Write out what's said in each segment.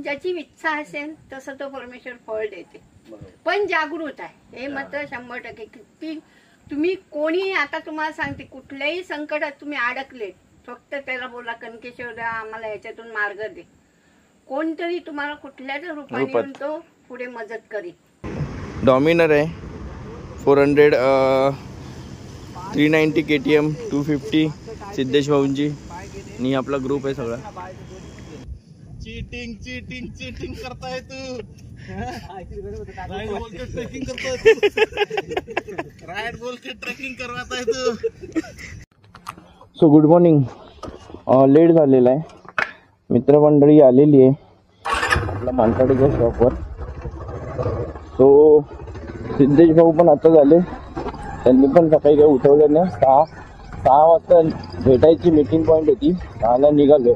ज्याची इच्छा असेल तसं तो परमेश्वर फळ देते, पण जागृत आहे हे मात्र 100% की तुम्ही कोणी आता तुम्हाला सांगते कुठल्याही संकटात तुम्ही अडकले फक्त त्याला बोला कनकेश्वर आम्हाला याच्यातून मार्ग दे, कोणतरी तुम्हाला कुठल्याच रूपाने येऊन तो पुढे मदत करेल। डॉमिनर आहे 400 390 KTM 250 सिद्धेश भाऊंची आणि आपला ग्रुप आहे सगळा। चीटिंग चीटिंग चीटिंग करताय तू, राइट बोल के ट्रेकिंग करताय तू, राइट बोल के ट्रेकिंग करवाताय तू। सो गुड मॉर्निंग, लेट झालेला आहे, मित्रमंडळी आलेली आहे आपला मानकाडीच्या शॉपवर। सो सिद्धेश भाऊ पण आता झाले, त्यांनी पण सकाळी काही उठवलं नाही, 6 वाजता भेटायची मीटिंग पॉईंट होती, 6ला निघालो।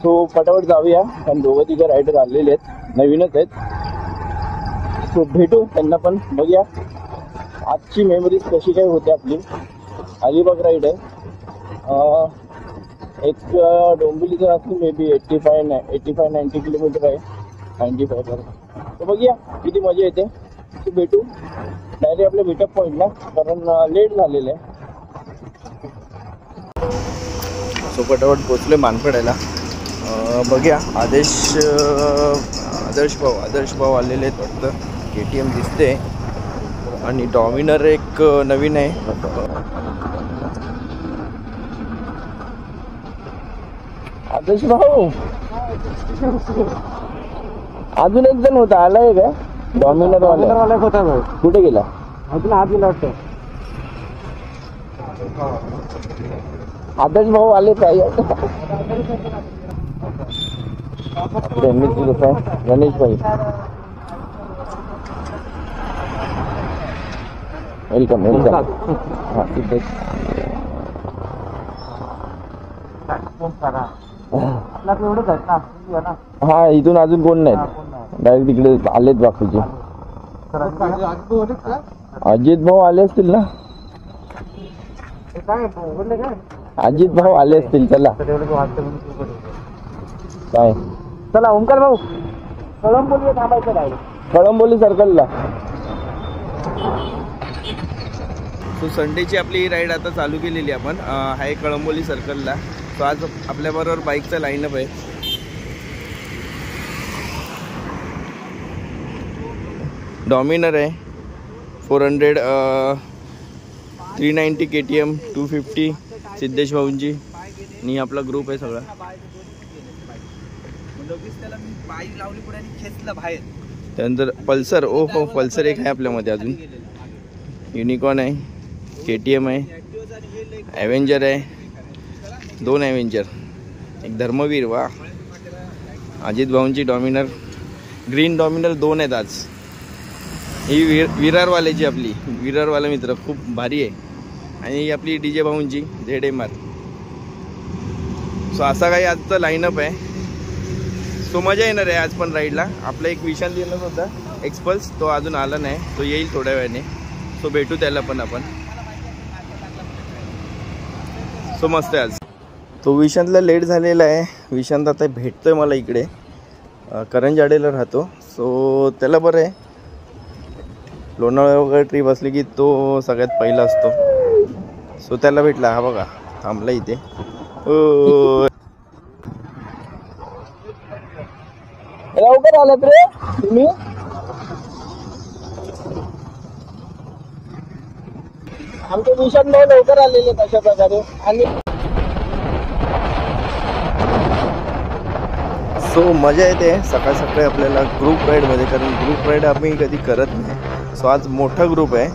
सो फटाफट जाऊया, कारण दोघं तिघं रायडर आलेले आहेत, नवीनच आहेत, सो भेटू त्यांना पण, बघूया आजची मेमरीज कशी काय होते आपली। अलिबाग राईड आहे, एक डोंबिवलीचं असेल मे बी 85-90 किलोमीटर आहे, 95 तर बघूया किती मजा येते। तो भेटू डायरेक्ट आपल्या मीटअप पॉईंटला, कारण लेट झालेलं आहे। सो फटाफट पोचले मानखड्याला, बघूया आदर्श भाऊ आलेले आहेत वाटतं, KTM दिसते आणि डॉमिनर एक नवीन आहे। आदर्श भाऊ अजून एक जण होता, आलाय का डॉमिनर वाला होता, कुठे गेला अजून आत गेला वाटतं। आदर्श भाऊ आले पाहिजे, गणेश भाई वेलकम वेलकम। हा इथून अजून कोण नाही, डायरेक्ट तिकडे आलेत बाकीचे। अजित भाऊ आले असतील ना, अजित भाऊ आले असतील, चला काय चला ओंकार भाऊ कळंबोली थांबायचं डायरेक्ट कळंबोली सर्कलला। सो संडेची आपली राईड आता चालू केलेली आपण आहे कळंबोली सर्कलला। सो आज आपल्याबरोबर बाईकचा लाईनअप आहे, डॉमिनर आहे 400 390 KTM 250 सिद्धेश भाऊंची आणि आपला ग्रुप आहे सगळा। त्यानंतर पल्सर, ओ हो पल्सर एक आहे आपल्यामध्ये, अजून युनिकॉर्न आहे, KTM आहे, ॲव्हेंजर आहे, 2 ॲव्हेंजर, एक धर्मवीर, वा अजित भाऊंची डॉमिनर, ग्रीन डॉमिनर 2 आहेत आज। ही विरारवाल्याची आपली विरारवाला मित्र खूप भारी आहे, आणि ही आपली DJ भाऊंची ZMR। सो असा काही आजचा लाईनअप आहे, सो मजा येणार आहे आज पण राईडला। आपला एक विशांत येणार होता एक्सपल्स, तो अजून आला नाही, तो येईल थोड्या वेळाने, सो भेटू त्याला पण आपण। सो मस्त आहे आज। तो विशांतला लेट झालेला आहे, विशांत आता भेटतोय मला इकडे, करंजाडेला राहतो, सो त्याला बरं आहे, लोणावळा वगैरे ट्रिप असली की तो सगळ्यात पहिला असतो, सो त्याला भेटला, हा बघा थांबला इथे। लवकर आलात रे तुम्ही, आमचे विशाल भाऊ लवकर आलेले अशा प्रकारे। आणि सो मजा येते सकाळ सकाळी आपल्याला ग्रुप राईडमध्ये, कारण ग्रुप राईड आम्ही कधी करत नाही। सो आज मोठा ग्रुप आहे,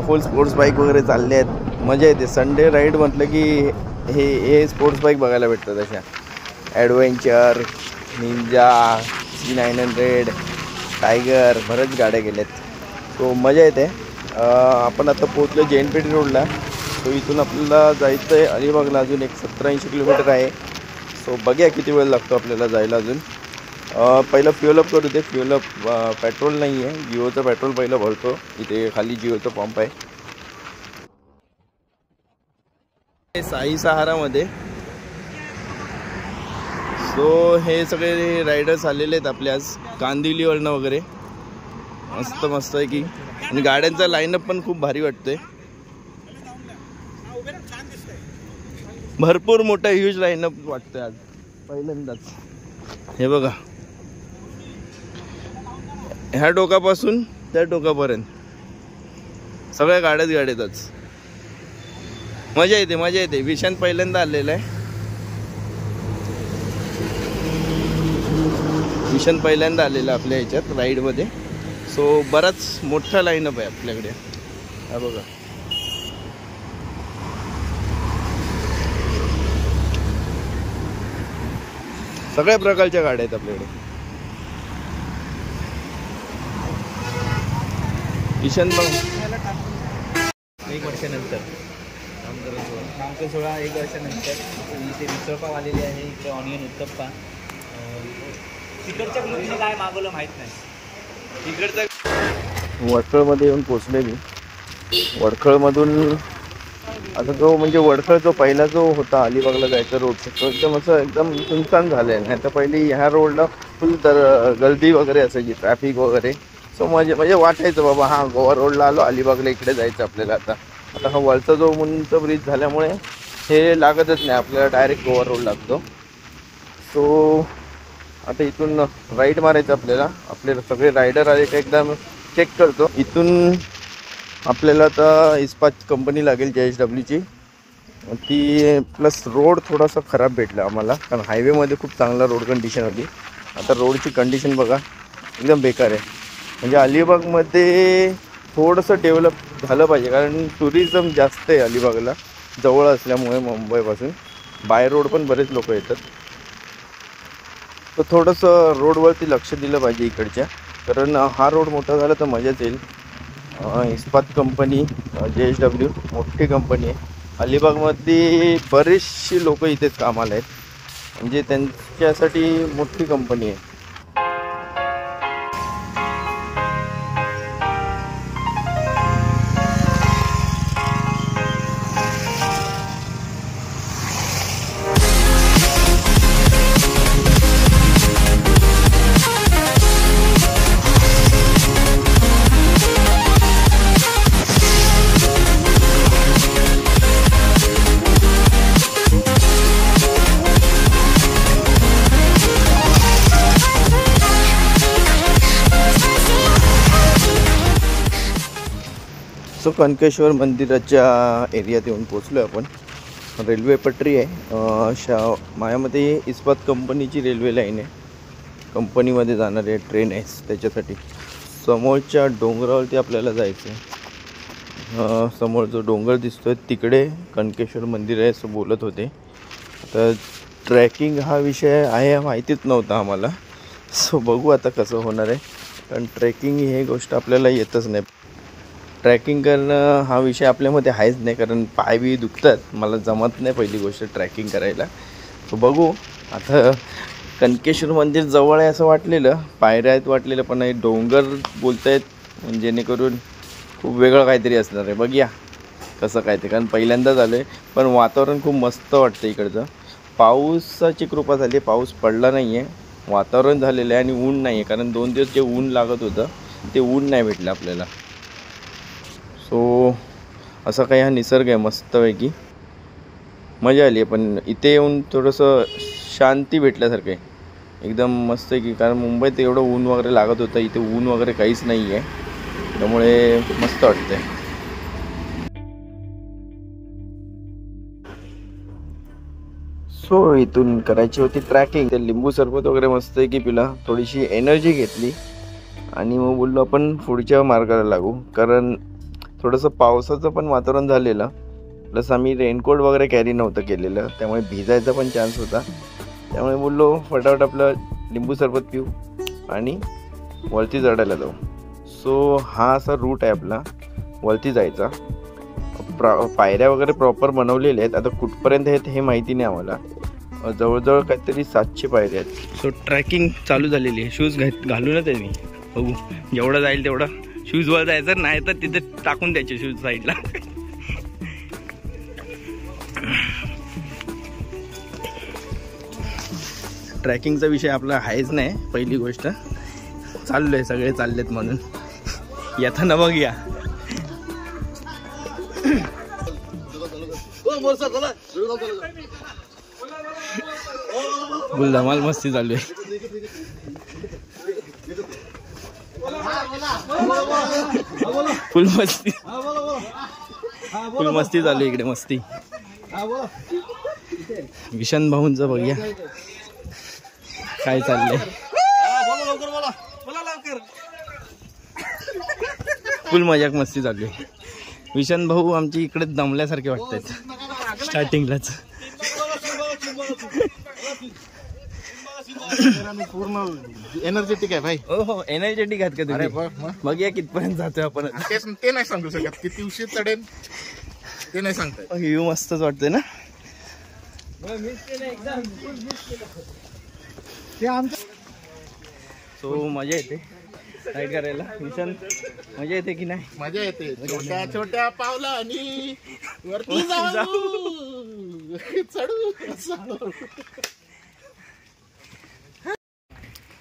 फुल स्पोर्ट्स बाईक वगैरे चालले आहेत, मजा येते। संडे राईड म्हटलं की हे स्पोर्ट्स बाईक बघायला भेटतात, अशा ॲडव्हेंचर, निंजा, C900, टायगर, बऱ्याच गाड्या गेल्यात, सो मजा येते। आपण आता पोहोचलो जैनपेठ रोडला, सो इथून आपल्याला जायचं आहे अलिबागला, अजून एक 70-80 किलोमीटर आहे। सो बघूया किती वेळ लागतो आपल्याला जायला अजून। पहिलं फ्युअलअप करू दे, फ्युअलअप पेट्रोल नाही आहे, जिओचं पेट्रोल पहिलं भरतो, इथे खाली जिओचं पंप आहे। साई सहारामध्ये सो हे सगळे रायडर्स आलेले आहेत आपल्या आज कांदिवलीवरनं वगैरे. मस्त मस्त आहे की. आणि गाड्यांचा लाईनअप पण खूप भारी वाटतोय. भरपूर मोठा ह्यूज लाईनअप वाटतोय आज पहिल्यांदाच. हे बघा, ह्या टोकापासून त्या टोकापर्यंत सगळ्या गाड्याच गाड्यातच. मजा येते मजा येते. विशांत पहिल्यांदा आलेला आहे. विशांत पहिल्यांदा आलेला आपल्या ह्याच्यात राईडमध्ये. सो बराच मोठा लाईनअप आहे आपल्याकडे. हा बघा, सगळ्या प्रकारच्या गाड्या आहेत आपल्याकडे. ईशान बघ, 1 वर्षानंतर नामकरण सोहळा 1 वर्षानंतर इथे मिसळपाव आलेली आहे. इकडे ऑनियन उत्तप्पा. तिकडच्या ग्रुपने काय मागवलं माहीत नाही. तिकडचं वडखळमध्ये येऊन पोचले मी. वडखळमधून आता जो म्हणजे वडखळ जो पहिला जो होता अलिबागला जायचा रोड तो एकदम असं एकदम सुनसान झालं आहे. नाही तर पहिली ह्या रोडला फुल गर्दी वगैरे असायची, ट्रॅफिक वगैरे. सो म्हणजे वाटायचं बाबा हा गोवा रोडला आलो, अलिबागला इकडे जायचं आपल्याला. आता हा वरचा जो उंच ब्रिज झाल्यामुळे हे लागतच नाही आपल्याला, डायरेक्ट गोवा रोड लागतो. सो आता इथून राईट मारायचं आपल्याला. आपल्याला सगळे रायडर आले का एकदा चेक करतो. इथून आपल्याला आता इस्पात कंपनी लागेल JSWची. ती प्लस रोड थोडासा खराब भेटला आम्हाला, कारण हायवेमध्ये खूप चांगला रोड कंडिशन होती. आता रोडची कंडिशन बघा एकदम बेकार आहे. म्हणजे अलिबागमध्ये थोडंसं डेव्हलप झालं पाहिजे, कारण टुरिझम जास्त आहे अलिबागला, जवळ असल्यामुळे मुंबईपासून. बाय रोड पण बरेच लोक येतात. तर थोडंसं रोडवरती लक्ष दिलं पाहिजे इकडच्या, कारण हा रोड मोठा झाला तर मजाच येईल. इस्पात कंपनी JSW मोठी कंपनी आहे. अलिबागमध्ये बरेचशी लोक इथेच कामाला आहेत, म्हणजे त्यांच्यासाठी मोठी कंपनी आहे. सो कनकेश्वर मंदिराच्या एरियात येऊन पोचलो आपण. रेल्वे पटरी आहे. माझ्यामध्ये इस्पात कंपनीची रेल्वे लाईन आहे. कंपनीमध्ये जाणारे ट्रेन आहे त्याच्यासाठी. समोरच्या डोंगरावरती आपल्याला जायचं आहे. समोर जो डोंगर दिसतोय तिकडे कनकेश्वर मंदिर आहे असं बोलत होते. तर ट्रॅकिंग हा विषय आहे माहितीच नव्हता आम्हाला. सो बघू आता कसं होणार आहे, कारण ट्रेकिंग ही गोष्ट आपल्याला येतच नाही. ट्रॅकिंग करणं हा विषय आपल्यामध्ये आहेच नाही, कारण पाय बी दुखतात. मला जमत नाही पहिली गोष्ट ट्रॅकिंग करायला. तो बघू आता. कनकेश्वर मंदिर जवळ आहे असं वाटलेलं, पायऱ्या आहेत वाटलेलं, पण हे डोंगर बोलतायत जेणेकरून खूप वेगळं काहीतरी असणार आहे. बघूया कसं काय ते, कारण पहिल्यांदाच आलं आहे. पण वातावरण खूप मस्त वाटतं इकडचं. पावसाची कृपा झाली आहे, पाऊस पडला नाही आहे, वातावरण झालेलं आहे. आणि ऊन नाही आहे, कारण 2 दिवस जे ऊन लागत होतं ते ऊन नाही भेटलं आपल्याला. सो असा काही हा निसर्ग आहे मस्तपैकी. मजा आली आहे. पण इथे येऊन थोडंसं शांती भेटल्यासारखं आहे. एकदम मस्त आहे की, कारण मुंबईत एवढं ऊन वगैरे लागत होतं, इथे ऊन वगैरे काहीच नाही आहे, त्यामुळे मस्त वाटतं आहे. सो इथून करायची होती ट्रॅकिंग. ते लिंबू सरबत वगैरे मस्त आहे की पिला, थोडीशी एनर्जी घेतली आणि मग बोललो आपण पुढच्या मार्गाला लागू. कारण थोडंसं पावसाचं पण वातावरण झालेलं, प्लस आम्ही रेनकोट वगैरे कॅरी नव्हतं केलेलं, त्यामुळे भिजायचा पण चान्स होता. त्यामुळे बोललो फटाफट आपलं लिंबू सरबत पिऊ आणि वरती चढायला जाऊ. सो हा असा रूट आहे आपला वरती जायचा. पायऱ्या वगैरे प्रॉपर बनवलेल्या आहेत. आता कुठपर्यंत आहेत हे माहिती नाही आम्हाला. जवळजवळ काहीतरी 700 पायऱ्या आहेत. सो ट्रॅकिंग चालू झालेली आहे. शूज घालूनच आहे मी. बघू जेवढं जाईल तेवढं शूजवर जायचं, नाही तर तिथे टाकून द्यायचे शूज साईडला. ट्रॅकिंगचा विषय आपला आहेच नाही. पहिली गोष्ट चाललोय, सगळे चाललेत म्हणून येताना बघूया. फुल धमाल मस्ती चालू आहे. फुल मस्ती चालू आहे इकडे. मस्ती विशन भाऊंचं बघूया काय चाललंय. फुल मजाक मस्ती चालू आहे. विशन भाऊ आमची इकडे दमल्यासारखे वाटतात स्टार्टिंगलाच. पूर्ण एनर्जेटिक आहे भाई. हो एनर्जेटिक आहात का तुम्ही? बघूया कितपर्यंत जातोय आपण. ते नाही सांगू शकत किती उशीर चढेल ते नाही सांगता. व्ह्यू मस्तच वाटतंय ना. सो मजा येते राईड करायला. मिशन मजा येते की नाही? मजा येते. छोट्या छोट्या पावलांनी वरती जाऊ चढू.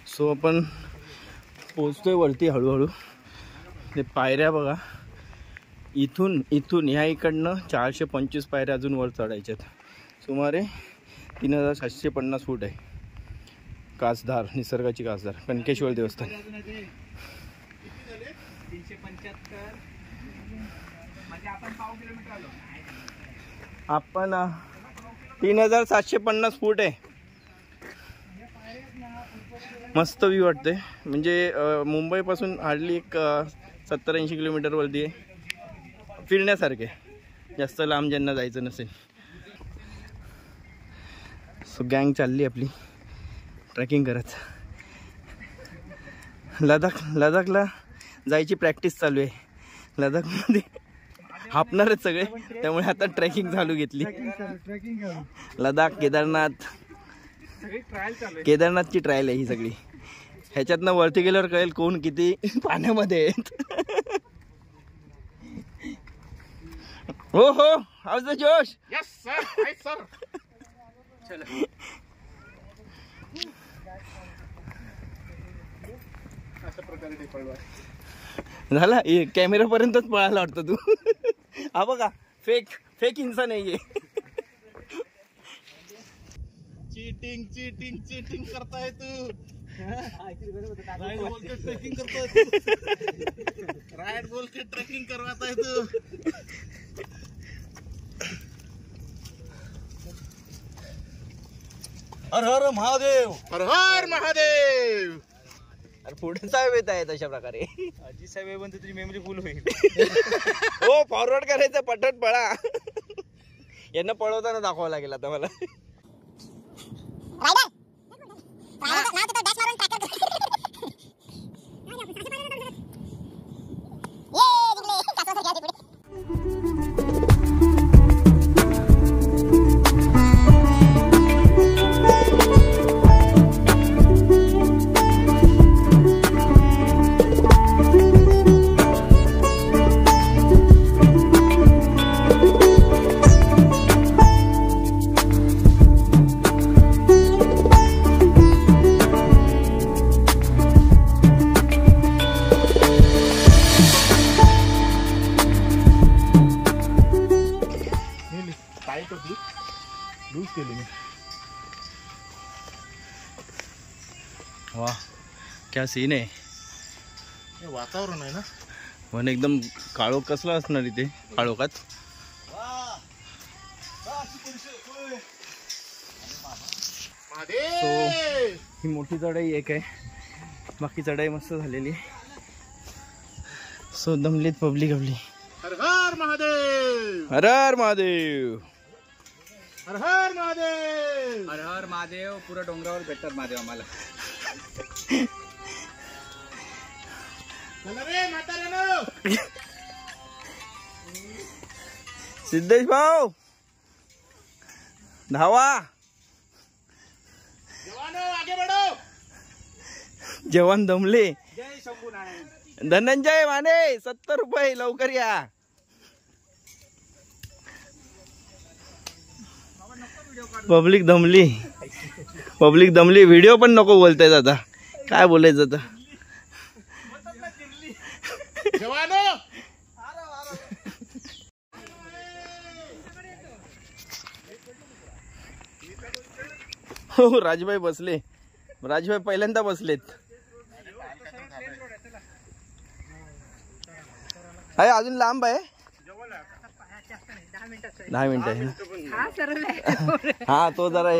सो आपण पोचतोय वरती हळूहळू. ते पायऱ्या बघा, इथून ह्या इकडनं 425 पायऱ्या अजून वर चढायच्यात. सुमारे 3750 फूट आहे. कासधार, निसर्गाची कासधार, कणकेश्वर देवस्थान. आपण 3750 फूट आहे. मस्त व्ह्यू वाटते. म्हणजे मुंबईपासून हार्डली एक 70-80 किलोमीटरवरती आहे. फिरण्यासारखे, जास्त लांब ज्यांना जायचं नसेल. सो गँग चालली आपली ट्रॅकिंग करत. लडाखला जायची प्रॅक्टिस चालू आहे. लडाखमध्ये हापणारच सगळे, त्यामुळे आता ट्रॅकिंग चालू घेतली. लडाख, केदारनाथची ट्रायल आहे ही सगळी. ह्याच्यातनं वरती गेल्यावर कळेल कोण किती पाण्यामध्ये आहेत. हो हाऊस द जोश. Yes sir, hi sir. अशा प्रकारे पळवा झाला. कॅमेरापर्यंतच पळायला वाटतं तू. हा बघा, फेक इंसान नाहीये. चीटिंग करताय तू. राईड बोल के ट्रेकिंग करतोय तू. राईड बोल के ट्रेकिंग करवाताय तू. हर हर महादेव, हर हर महादेव. अरे पुढे साहेब येत आहे तशा प्रकारे. आजी साहेब म्हणते तुझी मेमरी फुल होईल. हो फॉरवर्ड करायचं, पटट पळा. यांना पळवताना दाखवावं लागेल आता मला. वाह क्या सीन आहे. वातावरण आहे ना पण एकदम काळोख कसला असणार इथे काळोखात. सो ही मोठी चढाई एक आहे, बाकी चढाई मस्त झालेली. सो दमलीत पब्लिक आपली. हर हर महादेव, हर हर महादेव, हर हर महादेव, हर हर महादेव. पुरा डोंगरावर भेटतात महादेव आम्हाला. चला रे म्हाताऱ्यानो. सिद्धेश भाऊ धावा. जवानो आगे बढ़ो. जवान दमले. जय शंभू नारायण. धनंजय माने 70 रुपये लवकर या. पब्लिक दमली व्हिडिओ पण नको बोलतायत आता काय बोलायचं आता. हो राजभाई बसले. राजभाई पहिल्यांदा बसलेत. आहे अजून लांब आहे. 10 मिनिट आहे. हा तो जरा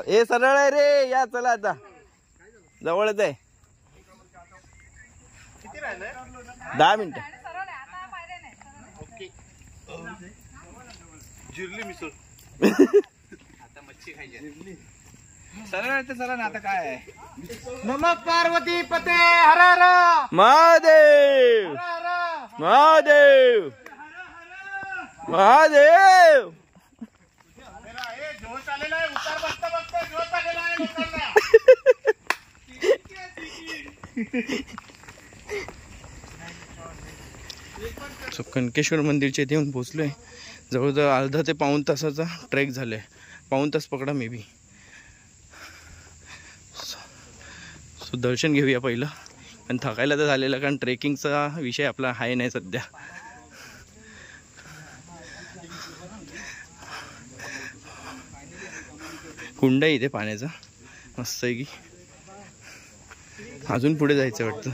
हे सरळ आहे रे. या चला आता जवळच आहे. 10 मिनिट. जिरली मिसळ आता मच्छी खायची. सरळ ते चला ना आता काय आहे. नमः पार्वती पते हर हर महादेव महादेव महादेव. जोश आलेला आहे. उतार बघता बघता जोश आलेला आहे लोकांना. कणकेश्वर मंदिरच्या इथे येऊन पोहोचलोय. जवळजवळ अर्धा ते पाऊण तासाचा ट्रेक झालाय. पाऊण तास पकडा मे बी. सो दर्शन घेऊया पहिलं. पण थकायला तर झालेलं कारण ट्रेकिंगचा विषय आपला हाय नाही सध्या. कुंड आहे इथे पाण्याचा मस्त आहे की. अजून पुढे जायचं वाटतं.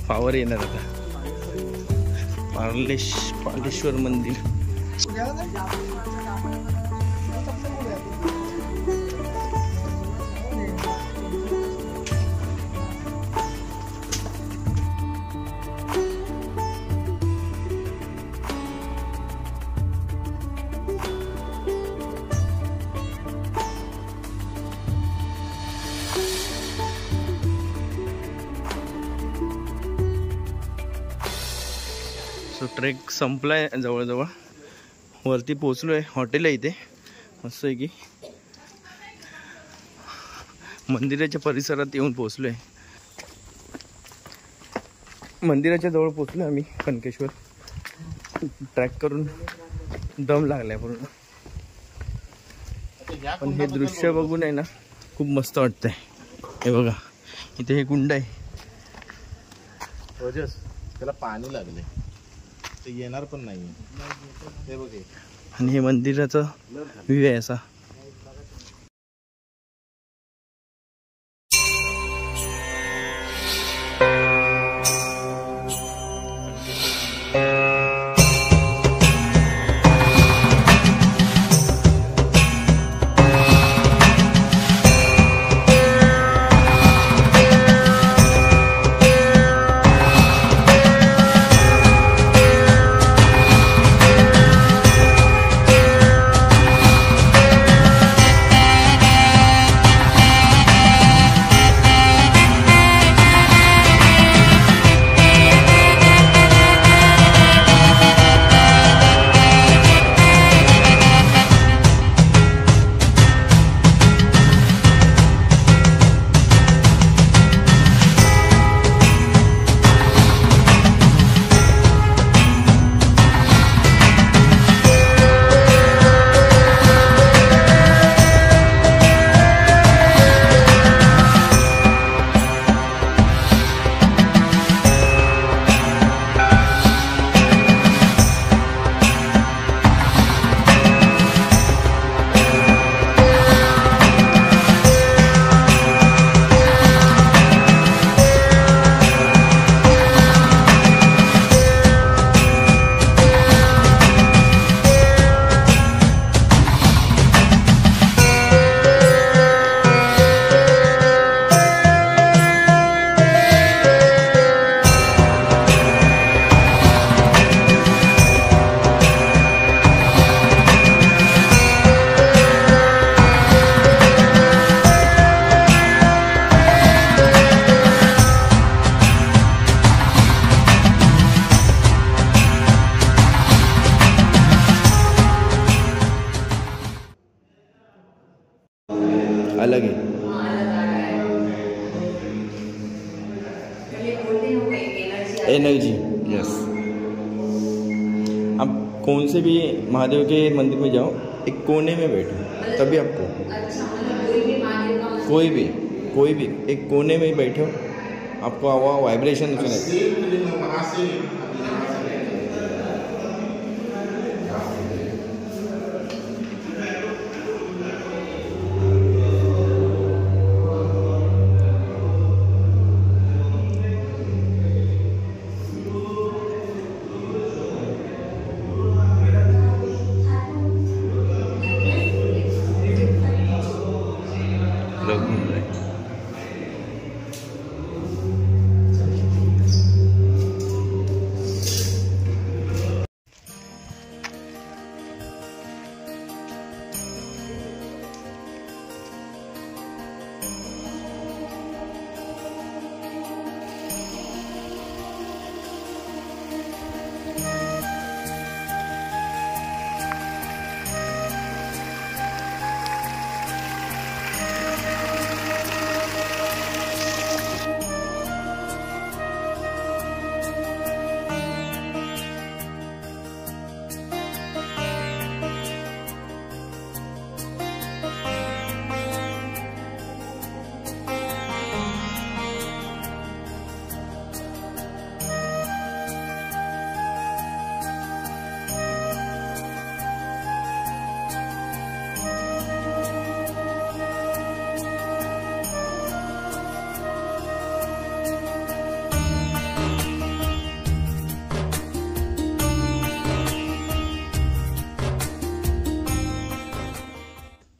पावर येणार आता. पार्लेश्वर मंदिर. सो ट्रेक संपलाय जवळजवळ. वरती पोचलो आहे. हॉटेल आहे इथे मस्त आहे की. मंदिराच्या परिसरात येऊन पोचलो आहे. मंदिराच्या जवळ पोचलो आम्ही कणकेश्वर. ट्रॅक करून दम लागलाय पूर्ण. पण हे दृश्य बघून आहे ना खूप मस्त वाटतंय. हे बघा इथे हे कुंड आहे. त्याला पाणी लागले ते येणार पण नाही. हे बघे. आणि हे मंदिराचा व्ह्यू आहे असा. अलग है। Energy, yes. आप कौन से भी महादेव के मंदिर में जाओ, एक कोने में बैठो, तभी आपको कोई भी एक कोने में बैठो, आपको वहाँ वाइब्रेशन सुने।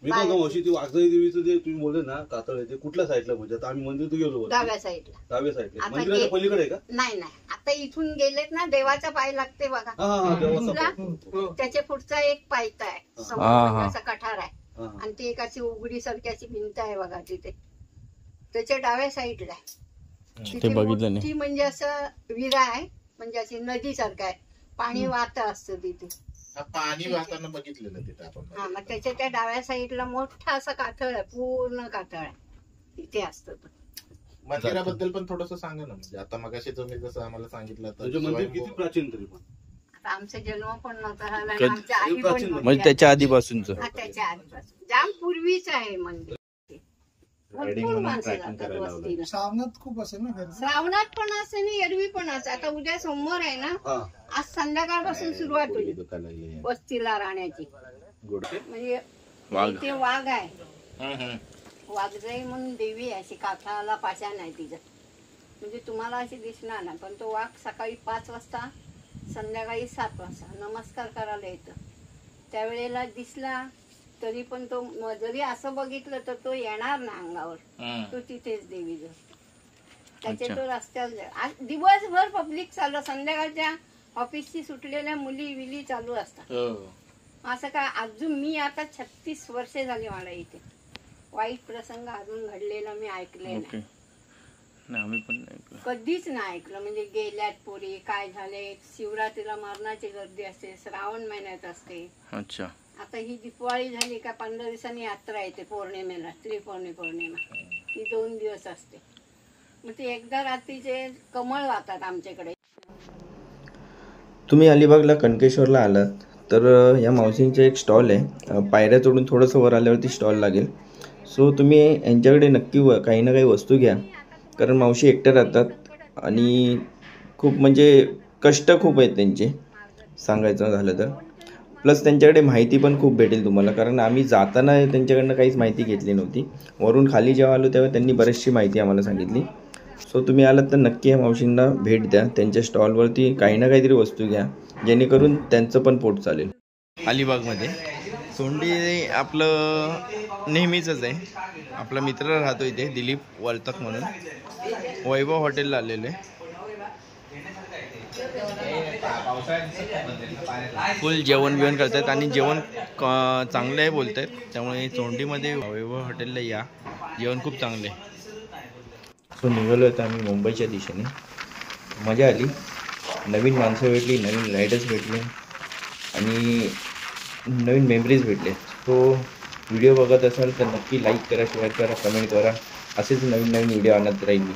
मी काय सांगू, अशी ती वाघजाई देवीचं जे तुम्ही बोलले ना कातळ ते कुठल्या साईडला म्हणजे आता आम्ही मंदिर गेलो डाव्या साईडला. डाव्या साईडला आता मंदिराच्या गे- पलीकडे आहे का? नाही आता इथून गेलेत ना देवाचा पाय लागते बघा. हा हा देवाचा तुला पाय. त्याच्या पुढचा एक पायथा आहे समोर हा, हा. म्हणजे असा कठार आहे हा, हा. आणि ती एक अशी उघडी सारखी भिंत आहे बघा तिथे, त्याच्या डाव्या साईडला आहे. ते तिथे बघितलं नाही. मोठी म्हणजे असं विरा आहे, म्हणजे अशी नदी सारखं आहे, पाणी वाहत असतं तिथे. पाणी वाहताना बघितलेलं तिथे आपण. हा मग त्याच्या त्या डाव्या साईडला मोठा असा कातळ आहे, पूर्ण कातळ आहे, तिथे असतं तो. मंदिराबद्दल पण थोडस सांगा ना, म्हणजे आता मगाशी तुम्ही जसं आम्हाला सांगितलं म्हणजे मंदिर किती प्राचीन तरी पण आता आमचा जन्म पण नव्हता झाला आणि कधी- आमच्या आई पण प्राचीन नव्हत्या. म्हणजे त्याच्या आधीपासूनच. हा, त्याच्या आधीपासून जाम पूर्वीच आहे मंदिर. भरपूर माणसं जातात वस्तीला. श्रावणात खूप असेल ना गर्दी. श्रावणात पण असं आणि एरवी पण असं. आता उद्या सोमवार आहे ना, हा आज संध्याकाळपासून सुरुवात होईल दुकानाला ये. वस्तीला राहण्याची. म्हणजे वाघ. इथे वाघ आहे, वाघजाई म्हणून देवी आहे, अशी काठाला पाषाण आहे तिचं, म्हणजे तुम्हाला अशी दिसणार नाही. पण तो वाघ सकाळी 5 वाजता संध्याकाळी 7 वाजता नमस्कार करायला येतो. त्यावेळेला दिसला तरी पण तो जरी असं बघितलं तर तो येणार ना अंगावर, तो तिथेच देवीजवळ. त्याचे अच्छा. तो रस्त्यावर जाईल. आज दिवसभर पब्लिक चालू, संध्याकाळच्या ऑफिसची सुटलेल्या मुली विली चालू असतात. असं काय अजून मी आता 36 वर्षे झाली मला इथे, वाईट प्रसंग अजून घडलेला मी ऐकले ओके. नाही, नाही आम्ही पण नाही ऐकलं. कधीच नाही ऐकलं. म्हणजे गेल्यात पोरी काय झाले, शिवरात्रीला मरणाची गर्दी असते, श्रावण महिन्यात असते. अच्छा. आता ही दिवाळी झाली का 15 दिवसांनी यात्रा येते पौर्णिमेला, पौर्णिमा ती 2 दिवस असते. मग ती एकदा रात्रीचे कमळ वाहतात आमच्याकडे. तुम्ही अलिबागला कणकेश्वरला आलात तर या मावशींचा एक स्टॉल आहे, पायऱ्या चढून थोडंसं वर आल्यावरती स्टॉल लागेल. सो तुम्ही यांच्याकडे नक्की काही ना काही वस्तू घ्या, कारण मावशी एकट्या राहतात आणि खूप म्हणजे कष्ट खूप आहेत त्यांचे सांगायचं झालं तर. प्लस त्यांच्याकडे माहिती पण खूप भेटेल तुम्हाला, कारण आम्ही जाताना त्यांच्याकडनं काहीच माहिती घेतली नव्हती. वरून खाली जेव्हा आलो तेव्हा त्यांनी बरीचशी माहिती आम्हाला सांगितली. सो तुम्ही आलात तर नक्की या मावशींना भेट द्या, त्यांच्या स्टॉलवरती काही ना काहीतरी वस्तू घ्या, जेणेकरून त्यांचं पण पोट चालेल. अलिबागमध्ये सोंडी आपलं नेहमीचंच आहे. आपला मित्र राहतो इथे दिलीप वर्तक म्हणून, वैभव हॉटेलला आलेलं आहे. फुल जेवण बिवण करतात आणि जेवण चांगलं आहे बोलतात, त्यामुळे सोंडीमध्ये वैभव हॉटेलला या, जेवण खूप चांगलं आहे. सो निघालो होतो आम्ही मुंबईच्या दिशेने. मजा आली, नवीन माणसं भेटली, नवीन रायडर्स भेटले आणि नवीन मेमरीज भेटले. सो व्हिडिओ बघत असाल तर नक्की लाईक करा, शेअर करा, कमेंट करा. असेच नवीन नवीन व्हिडिओ आणत राहील मी.